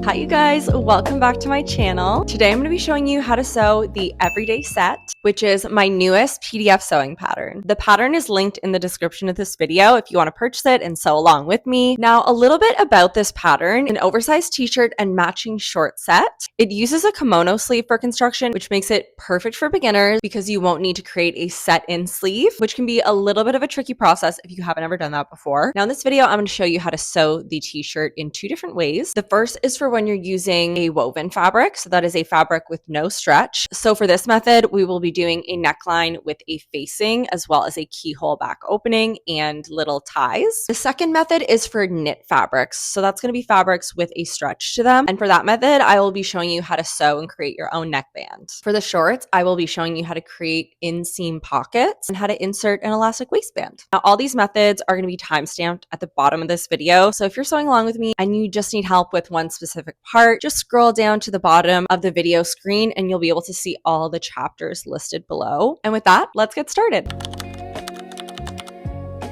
Hi you guys, welcome back to my channel. Today I'm going to be showing you how to sew the Everyday Set, which is my newest PDF sewing pattern. The pattern is linked in the description of this video if you want to purchase it and sew along with me. Now, a little bit about this pattern: an oversized t-shirt and matching short set. It uses a kimono sleeve for construction, which makes it perfect for beginners because you won't need to create a set-in sleeve, which can be a little bit of a tricky process if you haven't ever done that before. Now in this video, I'm going to show you how to sew the t-shirt in two different ways. The first is for when you're using a woven fabric. So that is a fabric with no stretch. So for this method, we will be doing a neckline with a facing as well as a keyhole back opening and little ties. The second method is for knit fabrics. So that's going to be fabrics with a stretch to them. And for that method, I will be showing you how to sew and create your own neckband. For the shorts, I will be showing you how to create inseam pockets and how to insert an elastic waistband. Now, all these methods are going to be timestamped at the bottom of this video. So if you're sewing along with me and you just need help with one specific part, just scroll down to the bottom of the video screen and you'll be able to see all the chapters listed below. And with that, let's get started.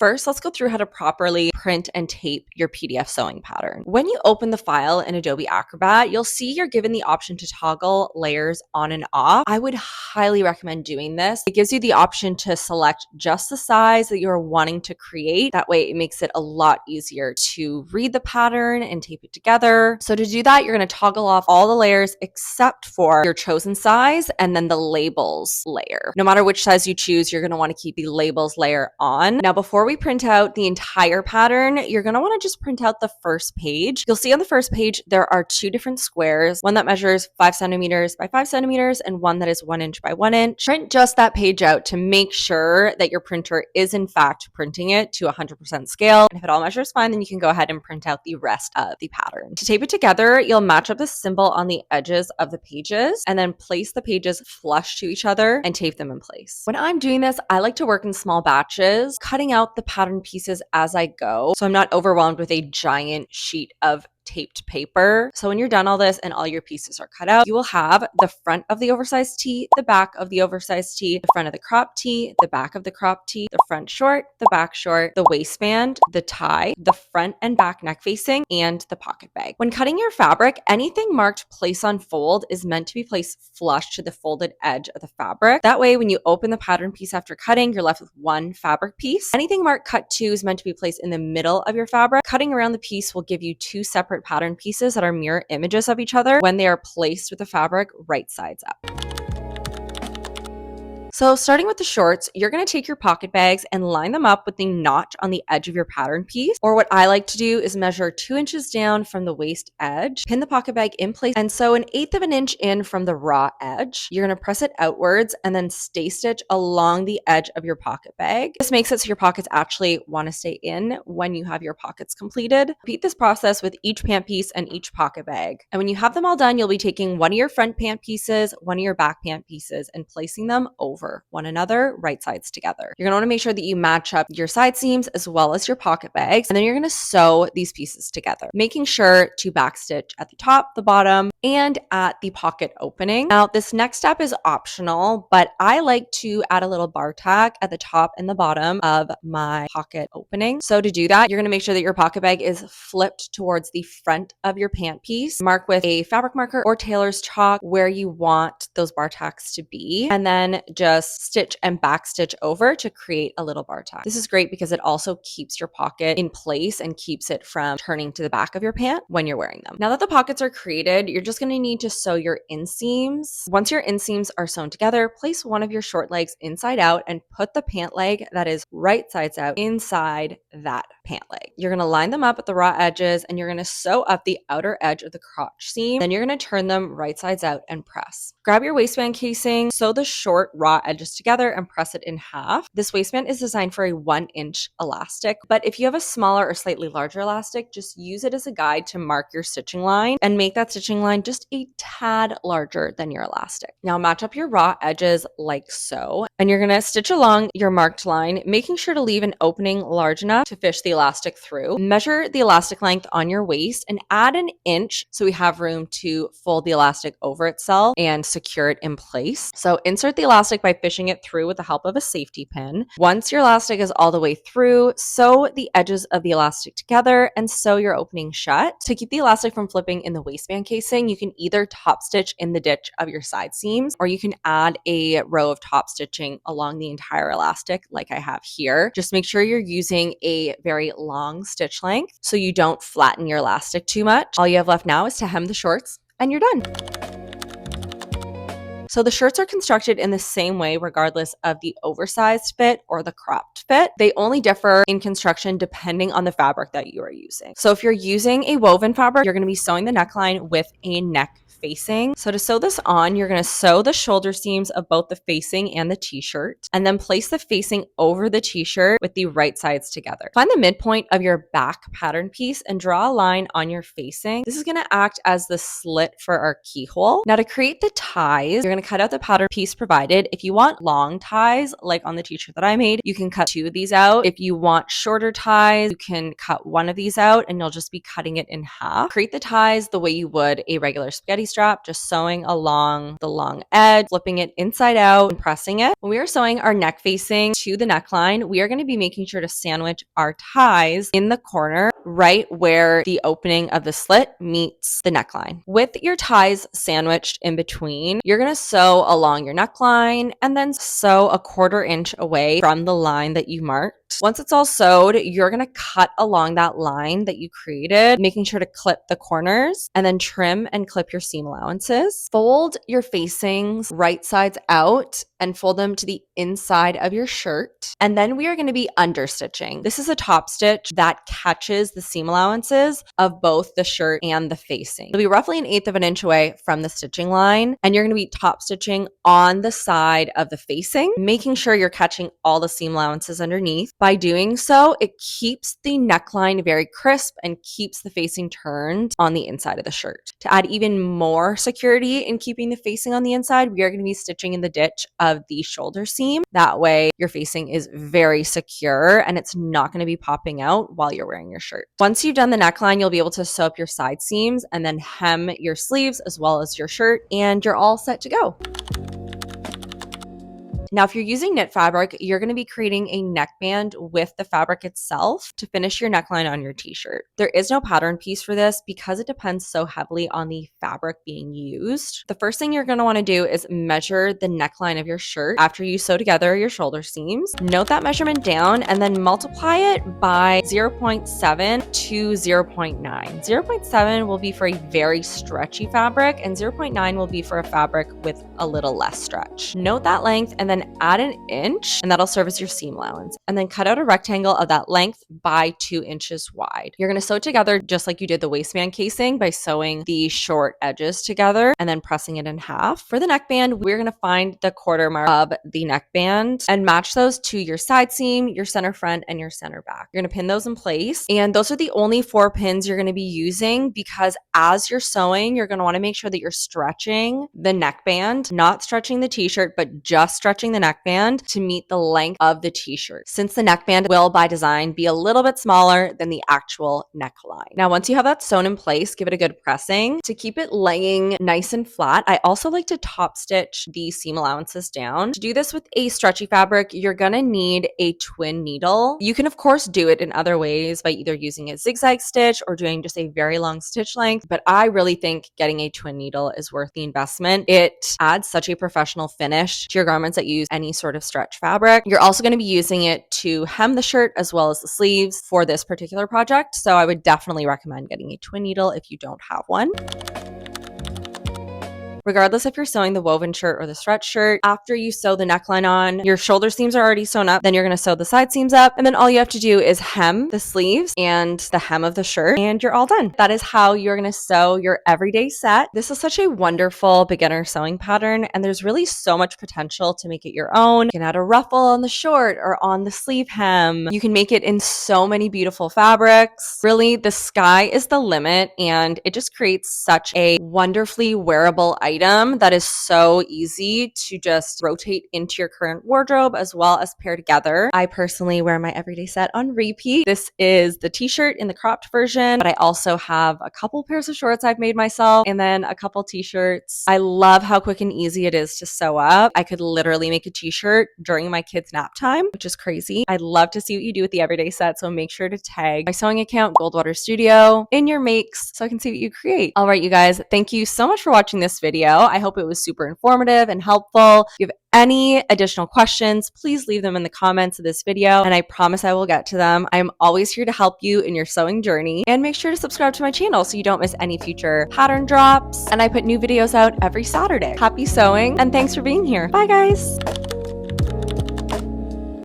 First, let's go through how to properly print and tape your PDF sewing pattern. When you open the file in Adobe Acrobat, you'll see you're given the option to toggle layers on and off. I would highly recommend doing this. It gives you the option to select just the size that you're wanting to create. That way it makes it a lot easier to read the pattern and tape it together. So to do that, you're going to toggle off all the layers except for your chosen size and then the labels layer. No matter which size you choose, you're going to want to keep the labels layer on. Now, before we print out the entire pattern, you're going to want to just print out the first page. You'll see on the first page, there are two different squares, one that measures 5 centimeters by 5 centimeters and one that is 1 inch by 1 inch. Print just that page out to make sure that your printer is in fact printing it to 100% scale. And if it all measures fine, then you can go ahead and print out the rest of the pattern. To tape it together, you'll match up the symbol on the edges of the pages and then place the pages flush to each other and tape them in place. When I'm doing this, I like to work in small batches, cutting out the pattern pieces as I go, so I'm not overwhelmed with a giant sheet of taped paper. So when you're done all this and all your pieces are cut out, you will have the front of the oversized tee, the back of the oversized tee, the front of the crop tee, the back of the crop tee, the front short, the back short, the waistband, the tie, the front and back neck facing, and the pocket bag. When cutting your fabric, anything marked place on fold is meant to be placed flush to the folded edge of the fabric. That way, when you open the pattern piece after cutting, you're left with one fabric piece. Anything marked cut to is meant to be placed in the middle of your fabric. Cutting around the piece will give you two separate pattern pieces that are mirror images of each other when they are placed with the fabric right sides up. So starting with the shorts, you're going to take your pocket bags and line them up with the notch on the edge of your pattern piece. Or what I like to do is measure 2 inches down from the waist edge, pin the pocket bag in place, and sew 1/8 of an inch in from the raw edge. You're going to press it outwards and then stay stitch along the edge of your pocket bag. This makes it so your pockets actually want to stay in when you have your pockets completed. Repeat this process with each pant piece and each pocket bag. And when you have them all done, you'll be taking one of your front pant pieces, one of your back pant pieces, and placing them over one another, right sides together. You're going to want to make sure that you match up your side seams as well as your pocket bags, and then you're going to sew these pieces together, making sure to backstitch at the top, the bottom, and at the pocket opening. Now, this next step is optional, but I like to add a little bar tack at the top and the bottom of my pocket opening. So to do that, you're going to make sure that your pocket bag is flipped towards the front of your pant piece. Mark with a fabric marker or tailor's chalk where you want those bar tacks to be, and then just stitch and back stitch over to create a little bar tack. This is great because it also keeps your pocket in place and keeps it from turning to the back of your pant when you're wearing them. Now that the pockets are created, you're just going to need to sew your inseams. Once your inseams are sewn together, place one of your short legs inside out and put the pant leg that is right sides out inside that pant leg. You're going to line them up at the raw edges and you're going to sew up the outer edge of the crotch seam. Then you're going to turn them right sides out and press. Grab your waistband casing, sew the short raw edges together and press it in half. This waistband is designed for a 1 inch elastic, but if you have a smaller or slightly larger elastic, just use it as a guide to mark your stitching line and make that stitching line neckline just a tad larger than your elastic. Now match up your raw edges like so, and you're gonna stitch along your marked line, making sure to leave an opening large enough to fish the elastic through. Measure the elastic length on your waist and add an inch so we have room to fold the elastic over itself and secure it in place. So insert the elastic by fishing it through with the help of a safety pin. Once your elastic is all the way through, sew the edges of the elastic together and sew your opening shut. To keep the elastic from flipping in the waistband casing, you can either top stitch in the ditch of your side seams, or you can add a row of top stitching along the entire elastic like I have here. Just make sure you're using a very long stitch length so you don't flatten your elastic too much. All you have left now is to hem the shorts and you're done. So the shirts are constructed in the same way regardless of the oversized fit or the cropped fit. They only differ in construction depending on the fabric that you are using. So if you're using a woven fabric, you're going to be sewing the neckline with a neck facing. So to sew this on, you're going to sew the shoulder seams of both the facing and the t-shirt, and then place the facing over the t-shirt with the right sides together. Find the midpoint of your back pattern piece and draw a line on your facing. This is going to act as the slit for our keyhole. Now to create the ties, you're going to cut out the pattern piece provided. If you want long ties, like on the t-shirt that I made, you can cut 2 of these out. If you want shorter ties, you can cut 1 of these out and you'll just be cutting it in half. Create the ties the way you would a regular spaghetti strap, just sewing along the long edge, flipping it inside out and pressing it. When we are sewing our neck facing to the neckline, we are going to be making sure to sandwich our ties in the corner right where the opening of the slit meets the neckline. With your ties sandwiched in between, you're going to sew along your neckline and then sew a 1/4 inch away from the line that you marked. Once it's all sewed, you're going to cut along that line that you created, making sure to clip the corners and then trim and clip your seam allowances. Fold your facings right sides out and fold them to the inside of your shirt. And then we are going to be understitching. This is a top stitch that catches the seam allowances of both the shirt and the facing. It'll be roughly 1/8 of an inch away from the stitching line, and you're going to be top stitching on the side of the facing, making sure you're catching all the seam allowances underneath. By doing so, it keeps the neckline very crisp and keeps the facing turned on the inside of the shirt. To add even more security in keeping the facing on the inside, we are going to be stitching in the ditch of the shoulder seam. That way, your facing is very secure and it's not going to be popping out while you're wearing your shirt. Once you've done the neckline, you'll be able to sew up your side seams and then hem your sleeves as well as your shirt, and you're all set to go. Now, if you're using knit fabric, you're going to be creating a neckband with the fabric itself to finish your neckline on your t-shirt. There is no pattern piece for this because it depends so heavily on the fabric being used. The first thing you're going to want to do is measure the neckline of your shirt after you sew together your shoulder seams. Note that measurement down and then multiply it by 0.7 to 0.9. 0.7 will be for a very stretchy fabric and 0.9 will be for a fabric with a little less stretch. Note that length and then add an inch, and that'll serve as your seam allowance. And then cut out a rectangle of that length by 2 inches wide. You're going to sew it together just like you did the waistband casing by sewing the short edges together and then pressing it in half. For the neckband, we're going to find the 1/4 mark of the neckband and match those to your side seam, your center front, and your center back. You're going to pin those in place. And those are the only 4 pins you're going to be using because as you're sewing, you're going to want to make sure that you're stretching the neckband, not stretching the t-shirt, but just stretching the neckband to meet the length of the t-shirt, since the neckband will by design be a little bit smaller than the actual neckline. Now, once you have that sewn in place, give it a good pressing. To keep it laying nice and flat, I also like to top stitch the seam allowances down. To do this with a stretchy fabric, you're gonna need a twin needle. You can of course do it in other ways by either using a zigzag stitch or doing just a very long stitch length, but I really think getting a twin needle is worth the investment. It adds such a professional finish to your garments that use any sort of stretch fabric. You're also going to be using it to hem the shirt as well as the sleeves for this particular project. So I would definitely recommend getting a twin needle if you don't have one. regardless if you're sewing the woven shirt or the stretch shirt. After you sew the neckline on, your shoulder seams are already sewn up. Then you're going to sew the side seams up. And then all you have to do is hem the sleeves and the hem of the shirt, and you're all done. That is how you're going to sew your everyday set. This is such a wonderful beginner sewing pattern, and there's really so much potential to make it your own. You can add a ruffle on the short or on the sleeve hem. You can make it in so many beautiful fabrics. Really, the sky is the limit, and it just creates such a wonderfully wearable item that is so easy to just rotate into your current wardrobe as well as pair together. I personally wear my everyday set on repeat. This is the t-shirt in the cropped version, but I also have a couple pairs of shorts I've made myself and then a couple t-shirts. I love how quick and easy it is to sew up. I could literally make a t-shirt during my kids' nap time, which is crazy. I'd love to see what you do with the everyday set, so make sure to tag my sewing account, Goldwater Studio, in your makes so I can see what you create. All right, you guys, thank you so much for watching this video. I hope it was super informative and helpful. If you have any additional questions, please leave them in the comments of this video, and I promise I will get to them. I'm always here to help you in your sewing journey, and make sure to subscribe to my channel so you don't miss any future pattern drops, and I put new videos out every Saturday. Happy sewing, and thanks for being here. Bye, guys.